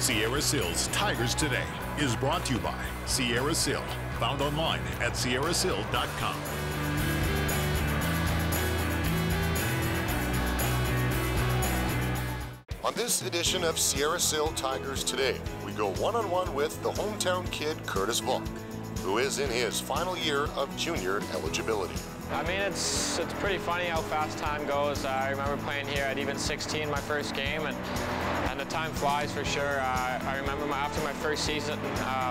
Sierra Sil's Tigers Today is brought to you by Sierra Sil, found online at sierrasil.com. On this edition of Sierra Sil Tigers Today, we go one-on-one with the hometown kid Curtis Valk, who is in his final year of junior eligibility. I mean, it's pretty funny how fast time goes. I remember playing here at even 16 my first game, and the time flies for sure. I remember after my first season,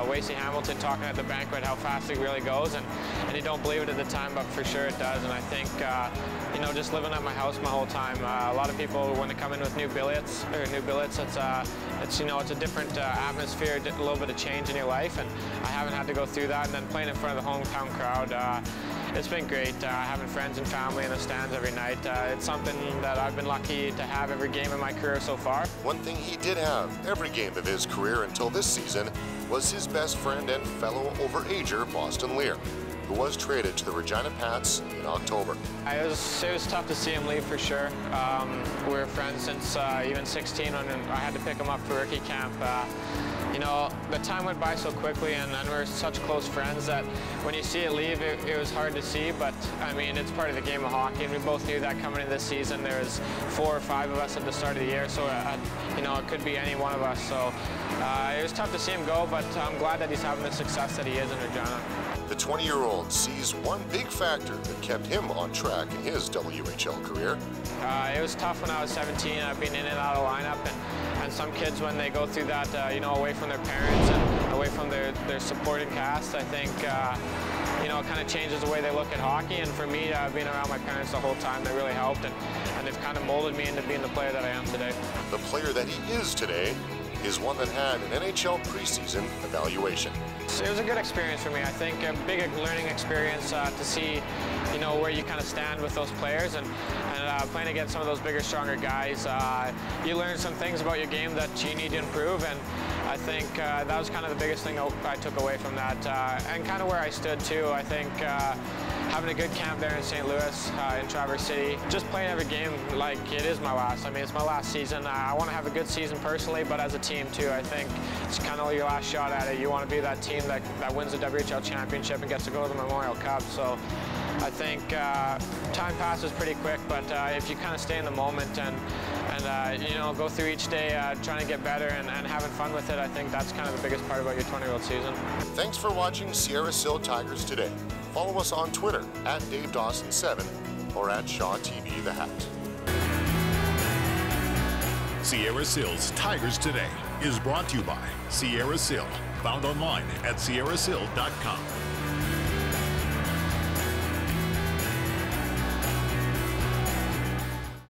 Wasey Hamilton talking at the banquet how fast it really goes, and you don't believe it at the time, but for sure it does. And I think, you know, just living at my house my whole time, a lot of people, when they come in with new billets, it's you know, it's a different atmosphere, a little bit of change in your life, and I haven't had to go through that. And then playing in front of the hometown crowd, it's been great, having friends and family in the stands every night. It's something that I've been lucky to have every game in my career so far. One thing he did have every game of his career until this season was his best friend and fellow overager, Boston Lear, who was traded to the Regina Pats in October. It was tough to see him leave for sure. We were friends since even 16 when I had to pick him up for rookie camp. You know, the time went by so quickly, and we were such close friends that when you see it leave, it was hard to see, but I mean, it's part of the game of hockey, and we both knew that coming into this season. There was 4 or 5 of us at the start of the year, so you know, it could be any one of us. So it was tough to see him go, but I'm glad that he's having the success that he is in Regina. The 20-year-old sees one big factor that kept him on track in his WHL career. It was tough when I was 17, being in and out of lineup, and some kids, when they go through that, you know, away from their parents and away from their supporting cast, I think, you know, it kind of changes the way they look at hockey. And for me, being around my parents the whole time, they really helped, and they've kind of molded me into being the player that I am today. The player that he is today is one that had an NHL preseason evaluation. It was a good experience for me. I think a big learning experience to see, you know, where you kind of stand with those players, and playing against some of those bigger, stronger guys. You learn some things about your game that you need to improve, and I think that was kind of the biggest thing I took away from that, and kind of where I stood too. I think having a good camp there in St. Louis, in Traverse City, just playing every game like it is my last. I mean, it's my last season. I want to have a good season personally, but as a team too. I think it's kind of your last shot at it. You want to be that team that wins the WHL championship and gets to go to the Memorial Cup. So I think time passes pretty quick, but if you kind of stay in the moment and you know, go through each day trying to get better and having fun with it, I think that's kind of the biggest part about your 20-year-old season. Thanks for watching Sierra Sil Tigers Today. Follow us on Twitter at DaveDawson7 or at ShawTV The Hat. Sierra Sil's Tigers Today is brought to you by Sierra Sil, found online at sierrasil.com.